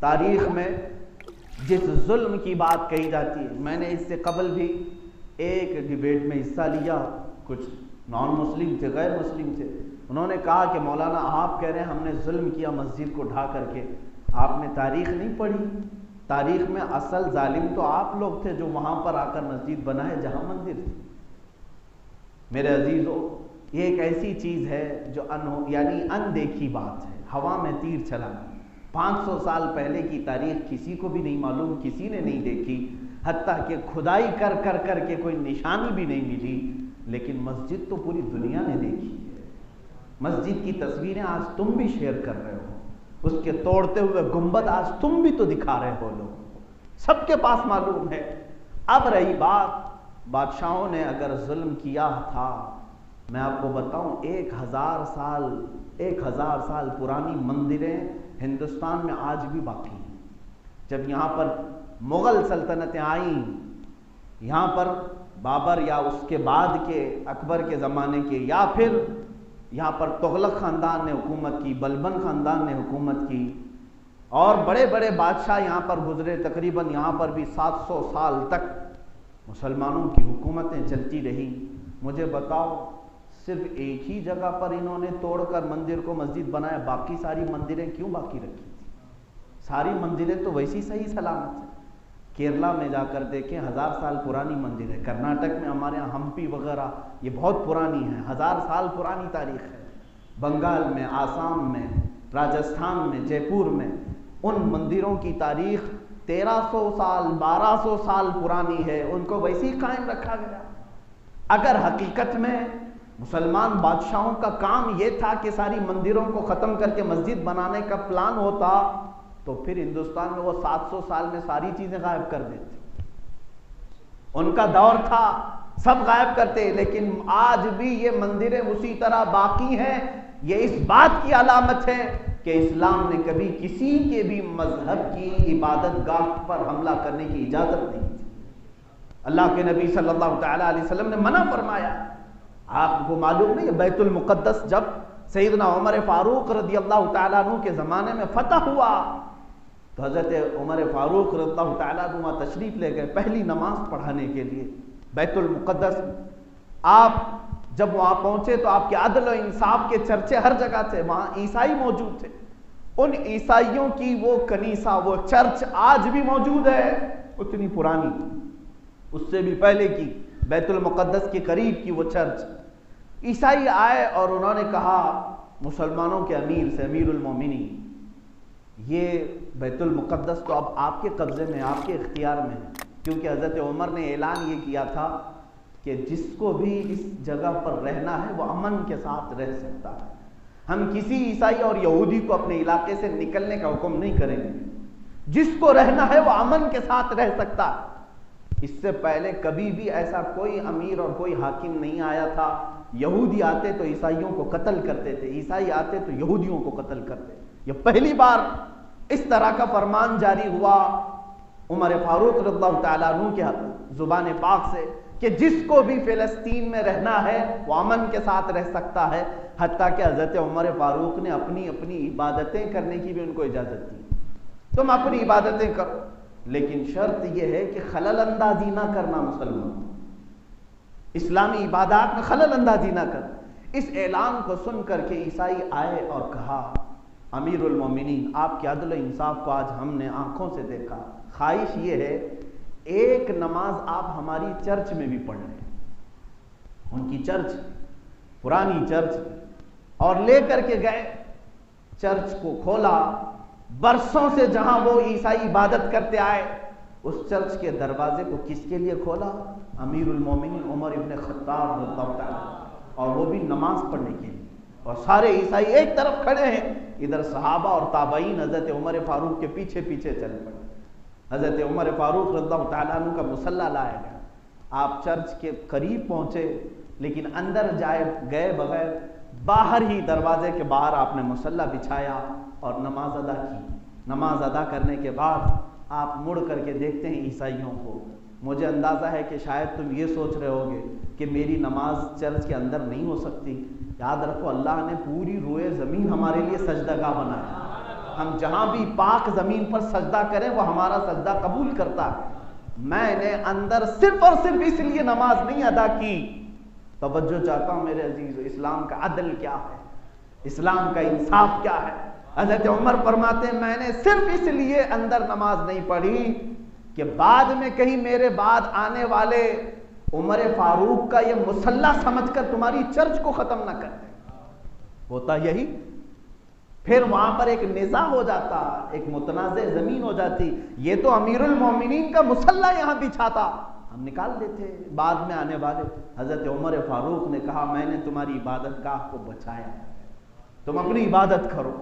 تاریخ میں جس ظلم کی بات کہی جاتی ہے، میں نے اس سے قبل بھی ایک ڈیبیٹ میں حصہ لیا، کچھ نان مسلم تھے، غیر مسلم تھے، انہوں نے کہا کہ مولانا آپ کہہ رہے ہیں ہم نے ظلم کیا مسجد کو ڈھا کر کے، آپ نے تاریخ نہیں پڑھی، تاریخ میں اصل ظالم تو آپ لوگ تھے جو وہاں پر آ کر مسجد بنائے جہاں مندر تھی۔ میرے عزیزو، یہ ایک ایسی چیز ہے جو یعنی اندیکھی بات ہے، ہوا میں تیر چلانا۔ 500 سال پہلے کی تاریخ کسی کو بھی نہیں معلوم، کسی نے نہیں دیکھی، حتیٰ کہ کھدائی کر کر کر کے کوئی نشانی بھی نہیں ملی، لیکن مسجد تو پوری دنیا نے دیکھی ہے۔ مسجد کی تصویریں آج تم بھی شیئر کر رہے ہو، اس کے توڑتے ہوئے گنبد آج تم بھی تو دکھا رہے ہو لوگوں کو، سب کے پاس معلوم ہے۔ اب رہی بات بادشاہوں نے اگر ظلم کیا تھا، میں آپ کو بتاؤں 1000 سال پرانی مندریں ہندوستان میں آج بھی باقی ہیں۔ جب یہاں پر مغل سلطنتیں آئیں، یہاں پر بابر یا اس کے بعد کے اکبر کے زمانے کے، یا پھر یہاں پر تغلق خاندان نے حکومت کی، بلبن خاندان نے حکومت کی، اور بڑے بڑے بادشاہ یہاں پر گزرے، تقریباً یہاں پر بھی 700 سال تک مسلمانوں کی حکومتیں چلتی رہی۔ مجھے بتاؤ صرف ایک ہی جگہ پر انہوں نے توڑ کر مندر کو مسجد بنایا، باقی ساری مندریں کیوں باقی رکھی تھی؟ ساری مندریں تو ویسی صحیح سلامت ہیں۔ کیرلا میں جا کر دیکھیں 1000 سال پرانی مندر ہے، کرناٹک میں ہمارے یہاں ہمپی وغیرہ یہ بہت پرانی ہے، 1000 سال پرانی تاریخ ہے۔ بنگال میں، آسام میں، راجستھان میں، جے پور میں ان مندروں کی تاریخ 1300 سال 1200 سال پرانی ہے، ان کو ویسے ہی قائم رکھا گیا۔ اگر حقیقت میں مسلمان بادشاہوں کا کام یہ تھا کہ ساری مندروں کو ختم کر کے مسجد بنانے کا پلان ہوتا، تو پھر ہندوستان میں وہ 700 سال میں ساری چیزیں غائب کر دیتے۔ ان کا دور تھا سب غائب کرتے، لیکن آج بھی یہ مندریں اسی طرح باقی ہیں۔ یہ اس بات کی علامت ہے کہ اسلام نے کبھی کسی کے بھی مذہب کی عبادت گاہ پر حملہ کرنے کی اجازت نہیں دی۔ اللہ کے نبی صلی اللہ تعالیٰ علیہ وسلم نے منع فرمایا۔ آپ کو معلوم نہیں، بیت المقدس جب سیدنا عمر فاروق رضی اللہ تعالیٰ عنہ کے زمانے میں فتح ہوا تو حضرت عمر فاروق رضی اللہ تعالیٰ عنہ تشریف لے گئے پہلی نماز پڑھانے کے لیے بیت المقدس۔ آپ جب وہاں پہنچے تو آپ کے عدل و انصاف کے چرچے ہر جگہ تھے، وہاں عیسائی موجود تھے۔ ان عیسائیوں کی وہ کنیسہ، وہ چرچ آج بھی موجود ہے، اتنی پرانی، اس سے بھی پہلے کی، بیت المقدس کے قریب کی وہ چرچ۔ عیسائی آئے اور انہوں نے کہا مسلمانوں کے امیر سے، امیر المومنین، یہ بیت المقدس تو اب آپ کے قبضے میں، آپ کے اختیار میں ہے، کیونکہ حضرت عمر نے اعلان یہ کیا تھا کہ جس کو بھی اس جگہ پر رہنا ہے وہ امن کے ساتھ رہ سکتا ہے، ہم کسی عیسائی اور یہودی کو اپنے علاقے سے نکلنے کا حکم نہیں کریں گے، جس کو رہنا ہے وہ امن کے ساتھ رہ سکتا ہے۔ اس سے پہلے کبھی بھی ایسا کوئی امیر اور کوئی حاکم نہیں آیا تھا، یہودی آتے تو عیسائیوں کو قتل کرتے تھے، عیسائی آتے تو یہودیوں کو قتل کرتے۔ یہ پہلی بار اس طرح کا فرمان جاری ہوا عمر فاروق رضی اللہ تعالیٰ عنہ کے زبان پاک سے کہ جس کو بھی فلسطین میں رہنا ہے وہ امن کے ساتھ رہ سکتا ہے، حتیٰ کہ حضرت عمر فاروق نے اپنی عبادتیں کرنے کی بھی ان کو اجازت دی، تم اپنی عبادتیں کرو، لیکن شرط یہ ہے کہ خلل اندازی نہ کرنا، مسلمان اسلامی عبادات میں خلل اندازی نہ کر۔ اس اعلان کو سن کر کے عیسائی آئے اور کہا امیر المومنین، آپ کے عدل و انصاف کو آج ہم نے آنکھوں سے دیکھا، خواہش یہ ہے ایک نماز آپ ہماری چرچ میں بھی پڑھ لیں۔ ان کی چرچ پرانی چرچ، اور لے کر کے گئے، چرچ کو کھولا، برسوں سے جہاں وہ عیسائی عبادت کرتے آئے اس چرچ کے دروازے کو کس کے لیے کھولا؟ امیر المومنین عمر ابن خطاب رضی اللہ تعالیٰ، اور وہ بھی نماز پڑھنے کے لیے، اور سارے عیسائی ایک طرف کھڑے ہیں، ادھر صحابہ اور تابعین حضرت عمر فاروق کے پیچھے پیچھے چل پڑے۔ حضرت عمر فاروق رضی اللہ تعالیٰ عنہ کا مصلی لایا گیا، آپ چرچ کے قریب پہنچے لیکن اندر گئے بغیر باہر ہی دروازے کے باہر آپ نے مصلی بچھایا اور نماز ادا کی۔ نماز ادا کرنے کے بعد آپ مڑ کر کے دیکھتے ہیں عیسائیوں کو، مجھے اندازہ ہے کہ شاید تم یہ سوچ رہے ہوگے کہ میری نماز چرچ کے اندر نہیں ہو سکتی، یاد رکھو اللہ نے پوری روئے زمین ہمارے لیے سجدہ گاہ بنایا، ہم جہاں بھی پاک زمین پر سجدہ کریں وہ ہمارا سجدہ قبول کرتا ہے۔ میں نے اندر صرف اور صرف اس لیے نماز نہیں ادا کی۔ توجہ چاہتا ہوں میرے عزیز، اسلام کا عدل کیا ہے، اسلام کا انصاف کیا ہے۔ حضرت عمر فرماتے ہیں میں نے صرف اس لیے اندر نماز نہیں پڑھی کہ بعد میں کہیں میرے بعد آنے والے عمر فاروق کا یہ مسلح سمجھ کر تمہاری چرچ کو ختم نہ کر دیں۔ ہوتا یہی، پھر وہاں پر ایک نزاع ہو جاتا، ایک متنازع زمین ہو جاتی، یہ تو امیر المومنین کا مسلح یہاں بچھاتا، ہم نکال دیتے بعد میں آنے والے۔ حضرت عمر فاروق نے کہا میں نے تمہاری عبادت گاہ کو بچایا، تم اپنی عبادت کرو۔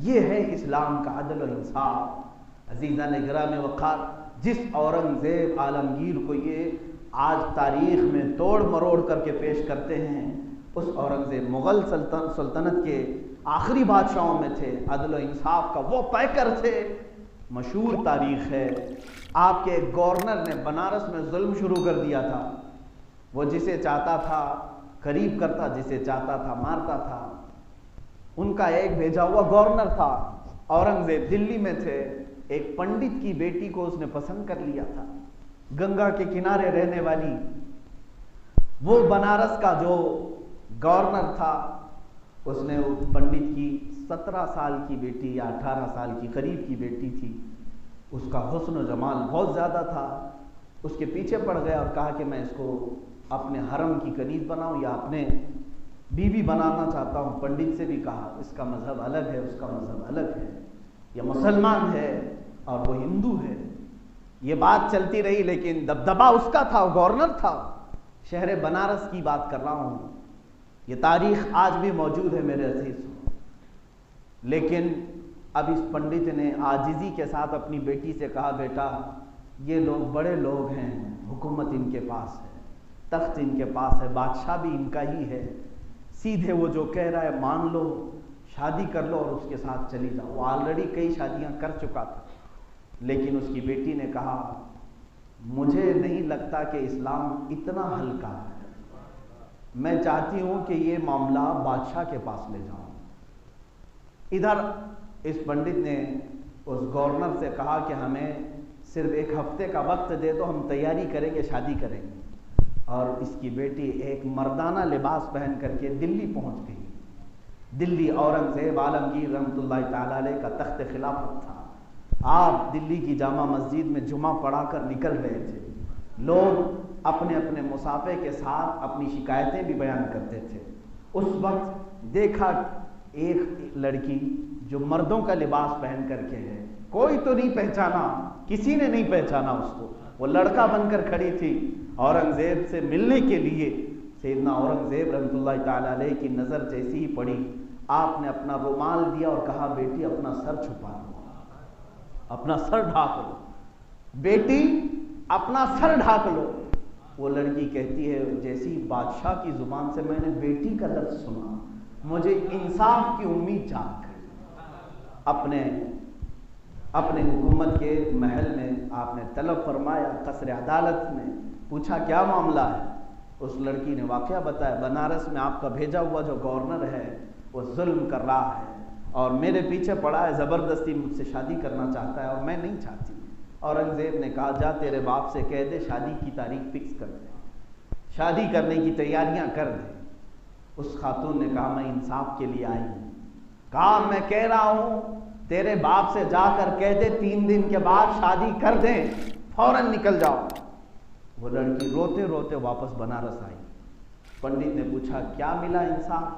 یہ ہے اسلام کا عدل و انصاف۔ عزیزان گرامی وقار، جس اورنگزیب عالمگیر کو یہ آج تاریخ میں توڑ مروڑ کر کے پیش کرتے ہیں، اس اورنگزیب مغل سلطنت کے آخری بادشاہوں میں تھے، عدل و انصاف کا وہ پیکر تھے۔ مشہور تاریخ ہے، آپ کے گورنر نے بنارس میں ظلم شروع کر دیا تھا، وہ جسے چاہتا تھا قریب کرتا، جسے چاہتا تھا مارتا تھا۔ ان کا ایک بھیجا ہوا گورنر تھا، اورنگزیب دلی میں تھے، ایک پنڈت کی بیٹی کو اس نے پسند کر لیا تھا، گنگا کے کنارے رہنے والی۔ وہ بنارس کا جو گورنر تھا اس نے پنڈت کی 17 سال کی بیٹی یا 18 سال کی قریب کی بیٹی تھی، اس کا حسن و جمال بہت زیادہ تھا، اس کے پیچھے پڑ گیا اور کہا کہ میں اس کو اپنے حرم کی کنیز بناؤں یا اپنے بیوی بنانا چاہتا ہوں۔ پنڈت سے بھی کہا اس کا مذہب الگ ہے، اس کا مذہب الگ ہے، یہ مسلمان ہے اور وہ ہندو ہے۔ یہ بات چلتی رہی، لیکن دبدبا اس کا تھا، گورنر تھا۔ شہر بنارس کی بات کر رہا ہوں، یہ تاریخ آج بھی موجود ہے میرے عزیز۔ لیکن اب اس پنڈت نے عاجزی کے ساتھ اپنی بیٹی سے کہا بیٹا یہ لوگ بڑے لوگ ہیں، حکومت ان کے پاس ہے، تخت ان کے پاس ہے، بادشاہ بھی ان کا ہی ہے، سیدھے وہ جو کہہ رہا ہے مان لو، شادی کر لو اور اس کے ساتھ چلی جاؤ۔ وہ آلریڈی کئی شادیاں کر چکا تھا، لیکن اس کی بیٹی نے کہا مجھے نہیں لگتا کہ اسلام اتنا ہلکا ہے، میں چاہتی ہوں کہ یہ معاملہ بادشاہ کے پاس لے جاؤں۔ ادھر اس پنڈت نے اس گورنر سے کہا کہ ہمیں صرف 1 ہفتے کا وقت دے دو، ہم تیاری کریں گے، شادی کریں گے۔ اور اس کی بیٹی ایک مردانہ لباس پہن کر کے دلی پہنچ گئی۔ دلی اورنگزیب عالمگیر رحمۃ اللہ تعالی علیہ کا تخت خلافت تھا۔ آپ دلی کی جامع مسجد میں جمعہ پڑھا کر نکل رہے تھے، لوگ اپنے اپنے مسافے کے ساتھ اپنی شکایتیں بھی بیان کرتے تھے۔ اس وقت دیکھا ایک لڑکی جو مردوں کا لباس پہن کر کے ہے، کوئی تو نہیں پہچانا، کسی نے نہیں پہچانا اس کو، وہ لڑکا بن کر کھڑی تھی اورنگزیب سے ملنے کے لیے۔ سیدنا اورنگزیب رحمۃ اللہ تعالی علیہ کی نظر جیسی ہی پڑی، آپ نے اپنا رومال دیا اور کہا بیٹی اپنا سر چھپا لو، اپنا سر ڈھانپ لو، بیٹی اپنا سر ڈھانپ لو۔ وہ لڑکی کہتی ہے جیسی بادشاہ کی زبان سے میں نے بیٹی کا لفظ سنا، مجھے انصاف کی امید جاگ گئی۔ اپنے حکومت کے محل میں آپ نے طلب فرمایا، قصر عدالت میں پوچھا کیا معاملہ ہے۔ اس لڑکی نے واقعہ بتایا، بنارس میں آپ کا بھیجا ہوا جو گورنر ہے وہ ظلم کر رہا ہے اور میرے پیچھے پڑا ہے، زبردستی مجھ سے شادی کرنا چاہتا ہے اور میں نہیں چاہتی۔ اورنگزیب نے کہا جا تیرے باپ سے کہہ دے شادی کی تاریخ فکس کر دے، شادی کرنے کی تیاریاں کر دے۔ اس خاتون نے کہا میں انصاف کے لیے آئی ہوں۔ کہا میں کہہ رہا ہوں تیرے باپ سے جا کر کہہ دے 3 دن کے بعد شادی کر دیں، فوراً نکل جاؤ۔ وہ لڑکی روتے روتے واپس بنارس آئی۔ پنڈت نے پوچھا کیا ملا انصاف؟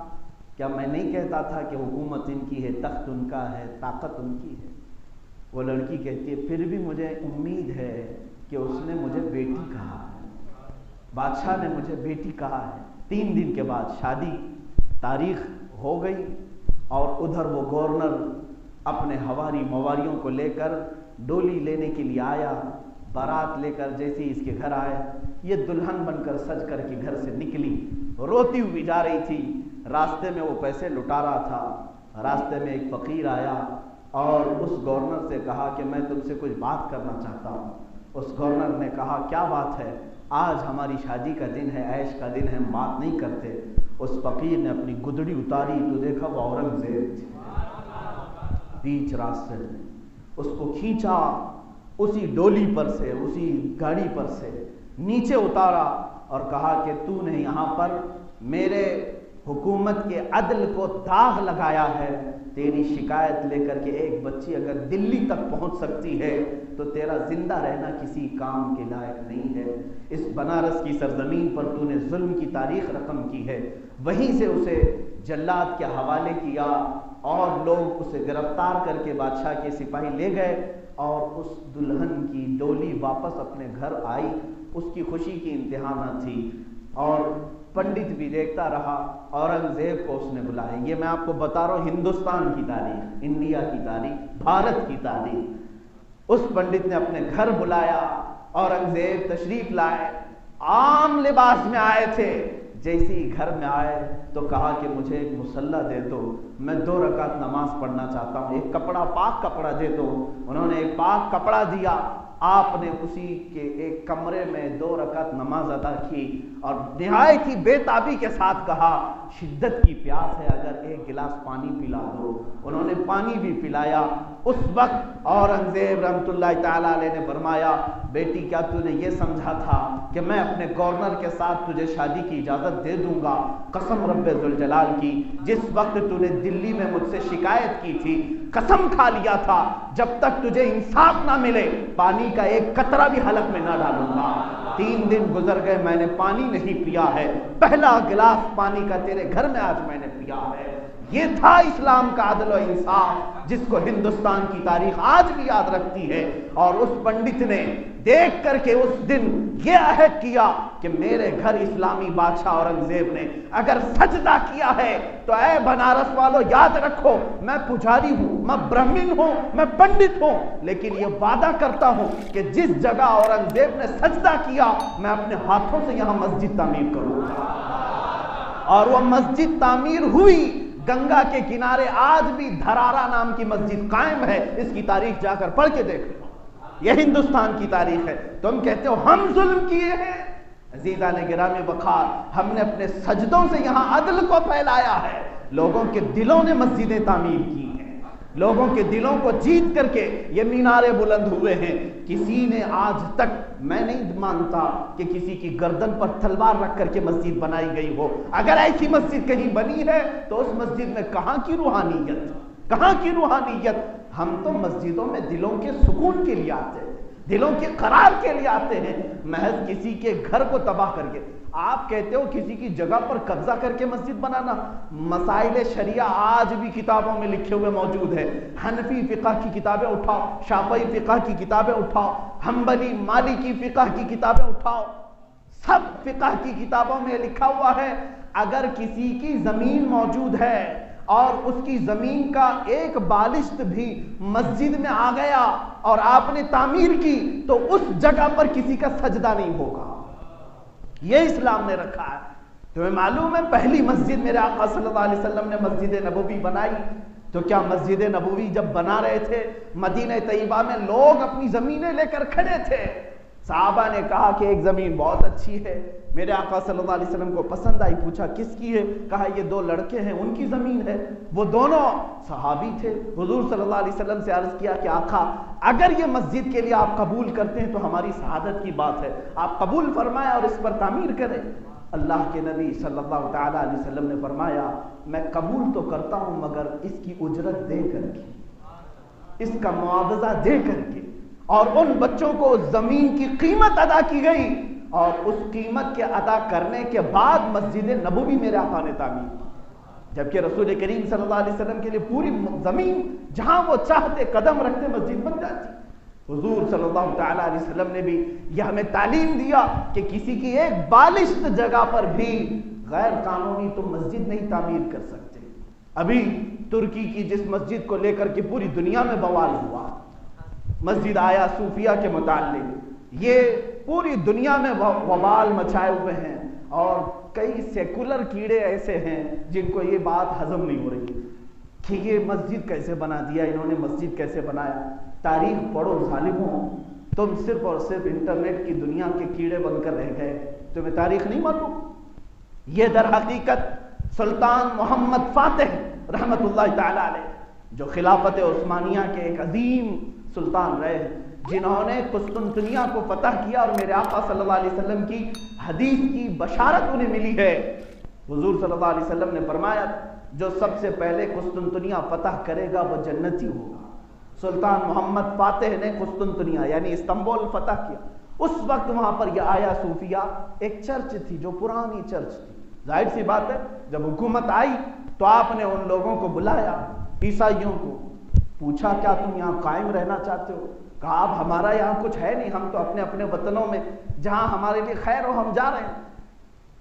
کیا میں نہیں کہتا تھا کہ حکومت ان کی ہے، تخت ان کا ہے، طاقت ان کی ہے؟ وہ لڑکی کہتی ہے پھر بھی مجھے امید ہے کہ اس نے مجھے بیٹی کہا ہے، بادشاہ نے مجھے بیٹی کہا ہے۔ 3 دن کے بعد شادی تاریخ ہو گئی اور ادھر وہ گورنر اپنے ہواری مواریوں کو لے کر ڈولی لینے کے لیے آیا، بارات لے کر جیسے اس کے گھر آئے، یہ دلہن بن کر سج کر کے گھر سے نکلی، روتی ہوئی جا رہی تھی۔ راستے میں وہ پیسے لٹا رہا تھا، راستے میں ایک فقیر آیا اور اس گورنر سے کہا کہ میں تم سے کچھ بات کرنا چاہتا ہوں۔ اس گورنر نے کہا کیا بات ہے؟ آج ہماری شادی کا دن ہے، عیش کا دن ہے، ہم بات نہیں کرتے۔ اس فقیر نے اپنی گدڑی اتاری تو دیکھا وہ اورنگزیب تھی۔ بیچ راستے میں اس کو کھینچا، اسی ڈولی پر سے، اسی گاڑی پر سے نیچے اتارا اور کہا کہ تو نے یہاں پر میرے حکومت کے عدل کو داغ لگایا ہے، تیری شکایت لے کر کے ایک بچی اگر دلی تک پہنچ سکتی ہے تو تیرا زندہ رہنا کسی کام کے لائق نہیں ہے۔ اس بنارس کی سرزمین پر تو نے ظلم کی تاریخ رقم کی ہے۔ وہیں سے اسے جلاد کے حوالے کیا اور لوگ اسے گرفتار کر کے بادشاہ کے سپاہی لے گئے اور اس دلہن کی ڈولی واپس اپنے گھر آئی۔ اس کی خوشی کی انتہا نہ تھی اور پنڈت بھی دیکھتا رہا۔ اورنگزیب کو اس نے بلایا۔ یہ میں آپ کو بتا رہا ہوں ہندوستان کی تاریخ، انڈیا کی تاریخ، بھارت کی تاریخ۔ اس پنڈت نے اپنے گھر بلایا، اورنگزیب تشریف لائے، عام لباس میں آئے تھے۔ جیسے ہی گھر میں آئے تو کہا کہ مجھے ایک مصلی دے دو، میں 2 رکعت نماز پڑھنا چاہتا ہوں، ایک کپڑا، پاک کپڑا دے دو۔ انہوں نے ایک پاک کپڑا دیا، آپ نے اسی کے ایک کمرے میں 2 رکعت نماز ادا کی اور نہایت ہی بے تابی کے ساتھ کہا شدت کی پیاس ہے، اگر ایک گلاس پانی پلا دو۔ انہوں نے پانی بھی پلایا۔ اس وقت اورنگزیب رحمۃ اللہ تعالی علیہ نے فرمایا بیٹی کیا تو نے یہ سمجھا تھا کہ میں اپنے گورنر کے ساتھ تجھے شادی کی اجازت دے دوں گا؟ قسم رب ذوالجلال کی، جس وقت تو نے دلی میں مجھ سے شکایت کی تھی قسم کھا لیا تھا جب تک تجھے انصاف نہ ملے پانی کا ایک قطرہ بھی حلق میں نہ ڈالوں گا۔ 3 دن گزر گئے، میں نے پانی نہیں پیا ہے، پہلا گلاس پانی کا تیرے گھر میں آج میں نے پیا ہے۔ یہ تھا اسلام کا عدل و انصاف جس کو ہندوستان کی تاریخ آج بھی یاد رکھتی ہے۔ اور اس پنڈت نے دیکھ کر کے اس دن یہ عہد کیا کہ میرے گھر اسلامی بادشاہ اورنگزیب نے اگر سجدہ کیا ہے تو اے بنارس والو یاد رکھو میں پجاری ہوں، میں برہمن ہوں، میں پنڈت ہوں، لیکن یہ وعدہ کرتا ہوں کہ جس جگہ اورنگزیب نے سجدہ کیا میں اپنے ہاتھوں سے یہاں مسجد تعمیر کروں گا۔ اور وہ مسجد تعمیر ہوئی۔ گنگا کے کنارے آج بھی دھرارا نام کی مسجد قائم ہے، اس کی تاریخ جا کر پڑھ کے دیکھ لو، یہ ہندوستان کی تاریخ ہے۔ تم کہتے ہو ہم ظلم کیے ہیں، عزیزان گرامی وقار، ہم نے اپنے سجدوں سے یہاں عدل کو پھیلایا ہے۔ لوگوں کے دلوں نے مسجدیں تعمیر کی ہیں، لوگوں کے دلوں کو جیت کر کے یہ مینارے بلند ہوئے ہیں۔ کسی نے آج تک میں نہیں مانتا کہ کسی کی گردن پر تلوار رکھ کر کے مسجد بنائی گئی ہو۔ اگر ایسی مسجد کہیں بنی ہے تو اس مسجد میں کہاں کی روحانیت، کہاں کی روحانیت؟ ہم تو مسجدوں میں دلوں کے سکون کے لیے آتے ہیں، دلوں کے قرار کے لیے آتے ہیں، محض کسی کے گھر کو تباہ کر کے۔ آپ کہتے ہو کسی کی جگہ پر قبضہ کر کے مسجد بنانا۔ مسائل شریعہ آج بھی کتابوں میں لکھے ہوئے موجود ہے۔ حنفی فقہ کی کتابیں اٹھاؤ، شافعی فقہ کی کتابیں اٹھاؤ، حنبلی مالکی فقہ کی کتابیں اٹھاؤ، سب فقہ کی کتابوں میں لکھا ہوا ہے اگر کسی کی زمین موجود ہے اور اس کی زمین کا ایک بالشت بھی مسجد میں آ گیا اور آپ نے تعمیر کی تو اس جگہ پر کسی کا سجدہ نہیں ہوگا۔ یہ اسلام نے رکھا ہے۔ تمہیں معلوم ہے پہلی مسجد میرے آقا صلی اللہ علیہ وسلم نے مسجد نبوی بنائی تو کیا مسجد نبوی جب بنا رہے تھے مدینہ طیبہ میں لوگ اپنی زمینیں لے کر کھڑے تھے۔ صحابہ نے کہا کہ ایک زمین بہت اچھی ہے، میرے آقا صلی اللہ علیہ وسلم کو پسند آئی، پوچھا کس کی ہے؟ کہا یہ 2 لڑکے ہیں ان کی زمین ہے۔ وہ دونوں صحابی تھے۔ حضور صلی اللہ علیہ وسلم سے عرض کیا کہ آقا اگر یہ مسجد کے لیے آپ قبول کرتے ہیں تو ہماری سعادت کی بات ہے، آپ قبول فرمائیں اور اس پر تعمیر کریں۔ اللہ کے نبی صلی اللہ تعالی علیہ وسلم نے فرمایا میں قبول تو کرتا ہوں مگر اس کی اجرت دے کر کے، اس کا معاوضہ دے کر کے۔ اور ان بچوں کو زمین کی قیمت ادا کی گئی اور اس قیمت کے ادا کرنے کے بعد مسجد نبوی میرے آقا نے تعمیر کی، جبکہ رسول کریم صلی اللہ علیہ وسلم کے لیے پوری زمین جہاں وہ چاہتے قدم رکھتے مسجد بن جاتی۔ حضور صلی اللہ تعالی علیہ وسلم نے بھی یہ ہمیں تعلیم دیا کہ کسی کی ایک بالشت جگہ پر بھی غیر قانونی تم مسجد نہیں تعمیر کر سکتے۔ ابھی ترکی کی جس مسجد کو لے کر کے پوری دنیا میں بوال ہوا، مسجد آیا صوفیہ کے متعلق، یہ پوری دنیا میں وبال مچائے ہوئے ہیں اور کئی سیکولر کیڑے ایسے ہیں جن کو یہ بات ہضم نہیں ہو رہی کہ یہ مسجد کیسے بنا دیا، انہوں نے مسجد کیسے بنایا۔ تاریخ پڑھو ظالموں، تم صرف اور صرف انٹرنیٹ کی دنیا کے کیڑے بن کر رہ گئے، تمہیں تاریخ نہیں معلوم۔ یہ در حقیقت سلطان محمد فاتح رحمت اللہ تعالی علیہ، جو خلافت عثمانیہ کے ایک عظیم سلطان رہے ہیں، جنہوں نے قسطنطنیہ کو فتح کیا، اور میرے آقا صلی اللہ علیہ وسلم کی حدیث کی بشارت انہیں ملی ہے۔ حضور صلی اللہ علیہ وسلم نے فرمایا جو سب سے پہلے قسطنطنیہ فتح کرے گا وہ جنتی ہوگا۔ سلطان محمد فاتح نے قسطنطنیہ یعنی استنبول فتح کیا۔ اس وقت وہاں پر یہ آیا صوفیہ ایک چرچ تھی جو پرانی چرچ تھی۔ ظاہر سی بات ہے جب حکومت آئی تو آپ نے ان لوگوں کو بلایا، عیسائیوں کو پوچھا کیا تم یہاں قائم رہنا چاہتے ہو؟ کہا اب ہمارا یہاں کچھ ہے نہیں، ہم تو اپنے اپنے وطنوں میں جہاں ہمارے لیے خیر ہو ہم جا رہے ہیں۔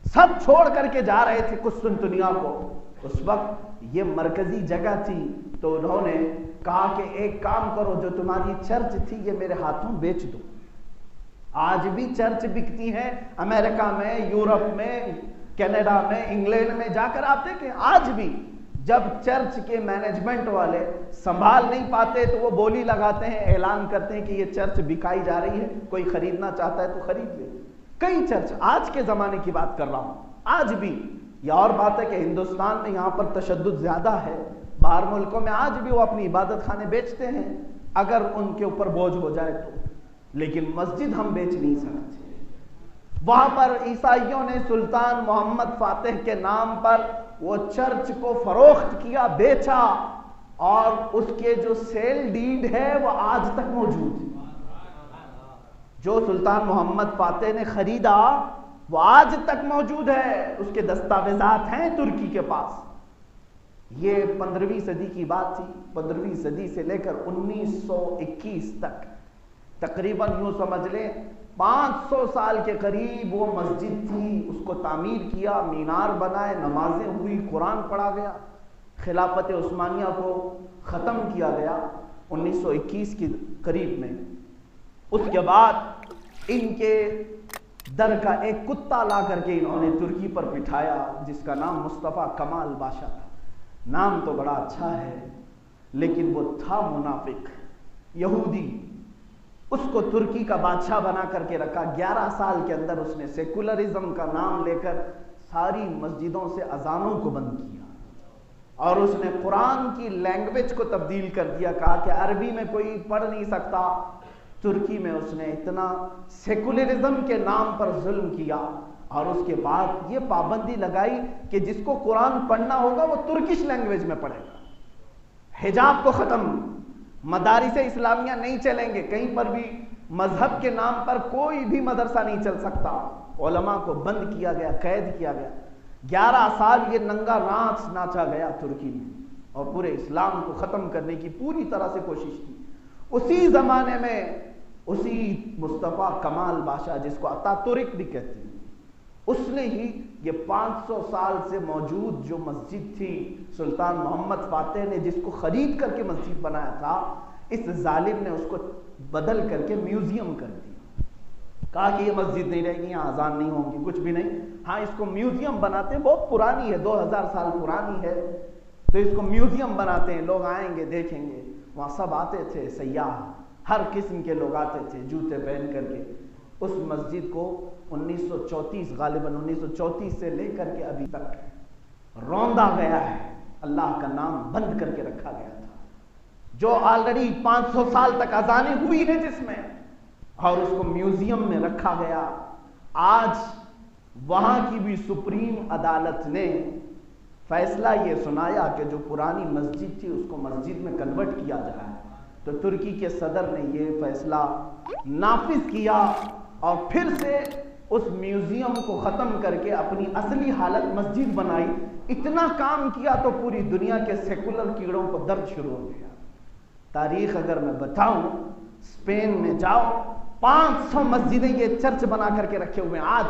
سب چھوڑ کر کے جا رہے تھے قسطنطنیہ کو۔ اس وقت یہ مرکزی جگہ تھی تو انہوں نے کہا کہ ایک کام کرو، جو تمہاری چرچ تھی یہ میرے ہاتھوں بیچ دو۔ آج بھی چرچ بکتی ہے امریکہ میں، یورپ میں، کینیڈا میں، انگلینڈ میں، جا کر آپ دیکھیں آج بھی جب چرچ کے مینجمنٹ والے سنبھال نہیں پاتے تو وہ بولی لگاتے ہیں، اعلان کرتے ہیں کہ یہ چرچ بکائی جا رہی ہے، کوئی خریدنا چاہتا ہے تو خرید لے۔ کئی چرچ آج کے زمانے کی بات کر رہا ہوں، آج بھی یہ اور بات ہے کہ ہندوستان میں یہاں پر تشدد زیادہ ہے، باہر ملکوں میں آج بھی وہ اپنی عبادت خانے بیچتے ہیں اگر ان کے اوپر بوجھ ہو جائے تو، لیکن مسجد ہم بیچ نہیں سکتے۔ وہاں پر عیسائیوں نے سلطان محمد فاتح کے نام پر وہ چرچ کو فروخت کیا، بیچا، اور اس کے جو سیل ڈیڈ ہے وہ آج تک موجود ہے۔ جو سلطان محمد فاتح نے خریدا وہ آج تک موجود ہے، اس کے دستاویزات ہیں ترکی کے پاس۔ یہ 15ویں صدی کی بات تھی، 15ویں صدی سے لے کر 1921 تک تقریباً یوں سمجھ لیں 500 سال کے قریب وہ مسجد تھی، اس کو تعمیر کیا، مینار بنائے، نمازیں ہوئی، قرآن پڑھا گیا، خلافت عثمانیہ کو ختم کیا گیا 1921 کے قریب میں۔ اس کے بعد ان کے در کا ایک کتا لا کر کے انہوں نے ترکی پر بٹھایا جس کا نام مصطفیٰ کمال بادشاہ تھا۔ نام تو بڑا اچھا ہے لیکن وہ تھا منافق یہودی۔ اس کو ترکی کا بادشاہ بنا کر کے رکھا۔ 11 سال کے اندر اس نے سیکولرزم کا نام لے کر ساری مسجدوں سے اذانوں کو بند کیا، اور اس نے قرآن کی لینگویج کو تبدیل کر دیا، کہا کہ عربی میں کوئی پڑھ نہیں سکتا۔ ترکی میں اس نے اتنا سیکولرزم کے نام پر ظلم کیا، اور اس کے بعد یہ پابندی لگائی کہ جس کو قرآن پڑھنا ہوگا وہ ترکش لینگویج میں پڑھے گا۔ حجاب کو ختم، مدارس اسلامیہ نہیں چلیں گے، کہیں پر بھی مذہب کے نام پر کوئی بھی مدرسہ نہیں چل سکتا، علماء کو بند کیا گیا، قید کیا گیا۔ 11 سال یہ ننگا ناچ ناچا گیا ترکی میں، اور پورے اسلام کو ختم کرنے کی پوری طرح سے کوشش کی۔ اسی زمانے میں اسی مصطفیٰ کمال بادشاہ جس کو اتا ترک بھی کہتے ہیں، اس نے ہی یہ 500 سال سے موجود جو مسجد تھی سلطان محمد فاتح نے جس کو خرید کر کے مسجد بنایا تھا، اس ظالم نے اس کو بدل کر کے میوزیم کر دیا۔ کہا کہ یہ مسجد نہیں رہے گی، یہاں اذان نہیں ہوں گی، کچھ بھی نہیں، ہاں اس کو میوزیم بناتے ہیں، بہت پرانی ہے، 2000 سال پرانی ہے، تو اس کو میوزیم بناتے ہیں، لوگ آئیں گے دیکھیں گے۔ وہاں سب آتے تھے، سیاح ہر قسم کے لوگ آتے تھے جوتے پہن کر کے۔ اس مسجد کو 1934 غالباً 1934 سے لے کر کے ابھی تک روندا گیا ہے، اللہ کا نام بند کر کے رکھا گیا تھا، جو آلریڈی 500 سال تک اذانیں ہوئی ہیں جس میں، اور اس کو میوزیم میں رکھا گیا۔ آج وہاں کی بھی سپریم عدالت نے فیصلہ یہ سنایا کہ جو پرانی مسجد تھی اس کو مسجد میں کنورٹ کیا جائے، تو ترکی کے صدر نے یہ فیصلہ نافذ کیا اور پھر سے اس میوزیم کو ختم کر کے اپنی اصلی حالت مسجد بنائی۔ اتنا کام کیا تو پوری دنیا کے سیکولر کیڑوں کو درد شروع ہو گیا۔ تاریخ اگر میں بتاؤں، اسپین میں جاؤ 500 مسجدیں یہ چرچ بنا کر کے رکھے ہوئے ہیں۔ آج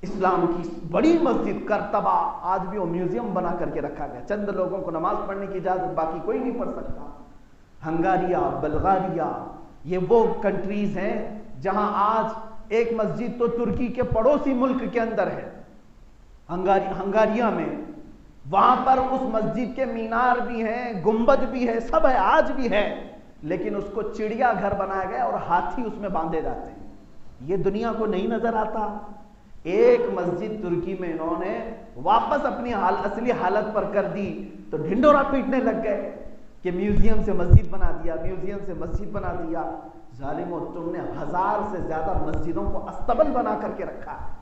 اسلام کی بڑی مسجد کرتبہ آج بھی وہ میوزیم بنا کر کے رکھا گیا، چند لوگوں کو نماز پڑھنے کی اجازت، باقی کوئی نہیں پڑھ سکتا۔ ہنگاریہ، بلغاریہ، یہ وہ کنٹریز ہیں جہاں آج ایک مسجد تو ترکی کے پڑوسی ملک کے اندر ہے، ہنگاریہ میں، وہاں پر اس مسجد کے مینار بھی ہیں، گنبد بھی ہے، سب ہے، آج بھی ہے، لیکن اس کو چڑیا گھر بنایا گیا اور ہاتھی اس میں باندھے جاتے ہیں۔ یہ دنیا کو نہیں نظر آتا۔ ایک مسجد ترکی میں انہوں نے واپس اپنی اصلی حالت پر کر دی تو ڈھنڈورا پیٹنے لگ گئے کہ میوزیم سے مسجد بنا دیا، میوزیم سے مسجد بنا دیا۔ ظالموں، تم نے 1000 سے زیادہ مسجدوں کو استبل بنا کر کے رکھا ہے۔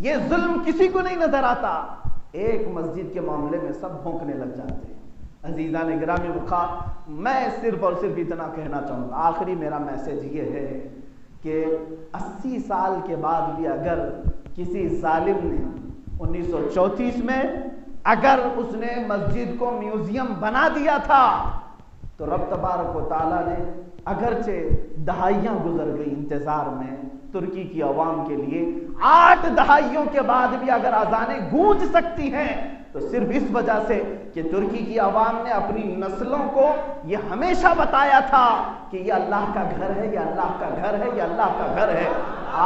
یہ ظلم کسی کو نہیں نظر آتا، ایک مسجد کے معاملے میں سب بھونکنے لگ جاتے ہیں۔ عزیزان گرامی وقار، میں صرف اور صرف اتنا کہنا چاہوں گا، آخری میرا میسج یہ ہے کہ 80 سال کے بعد بھی اگر کسی ظالم نے 1934 میں اگر اس نے مسجد کو میوزیم بنا دیا تھا تو رب تبارک و تعالیٰ نے اگرچہ دہائیاں گزر گئی انتظار میں ترکی کی عوام کے لیے، 8 دہائیوں کے بعد بھی اگر اذانیں گونج سکتی ہیں تو صرف اس وجہ سے کہ ترکی کی عوام نے اپنی نسلوں کو یہ ہمیشہ بتایا تھا کہ یہ اللہ کا گھر ہے، یہ اللہ کا گھر ہے، یہ اللہ کا گھر ہے۔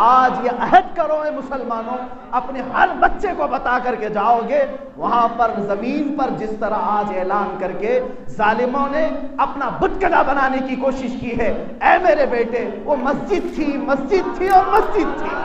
آج یہ عہد کرو اے مسلمانوں، اپنے ہر بچے کو بتا کر کے جاؤ گے، وہاں پر زمین پر جس طرح آج اعلان کر کے ظالموں نے اپنا بتکدہ بنانے کی کوشش کی ہے، اے میرے بیٹے وہ مسجد تھی، مسجد تھی اور مسجد تھی۔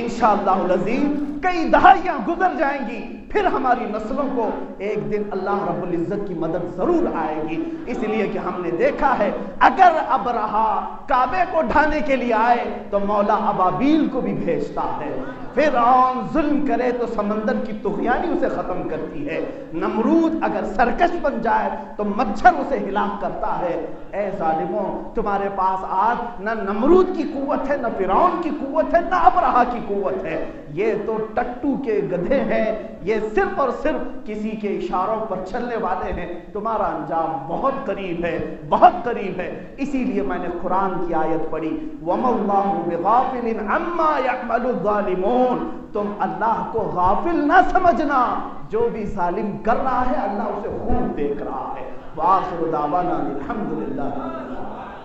انشاءاللہ العظیم کئی دہائیاں گزر جائیں گی، پھر ہماری نسلوں کو ایک دن اللہ رب العزت کی مدد ضرور آئے گی، اس لیے کہ ہم نے دیکھا ہے اگر ابرہا کعبے کو ڈھانے کے لیے آئے تو مولا ابابیل کو بھی بھیجتا ہے، فرعون ظلم کرے تو سمندر کی طغیانی اسے ختم کرتی ہے، نمرود اگر سرکش بن جائے تو مچھر اسے ہلاک کرتا ہے۔ اے ظالموں، تمہارے پاس آج نہ نمرود کی قوت ہے، نہ فرعون کی قوت ہے، نہ ابرہا کی قوت ہے، یہ تو ٹٹو کے گدھے ہیں، یہ صرف اور صرف کسی کے اشاروں پر چلنے والے ہیں، تمہارا انجام بہت قریب ہے، بہت قریب ہے۔ اسی لیے میں نے قرآن کی آیت پڑھی، وَمَا اللَّهُ بِغَافِلٍ عَمَّا يَعْمَلُ الظَّالِمُونَ، تم اللہ کو غافل نہ سمجھنا، جو بھی ظالم کر رہا ہے اللہ اسے خوب دیکھ رہا ہے۔ وآخر دعوانا الحمدللہ۔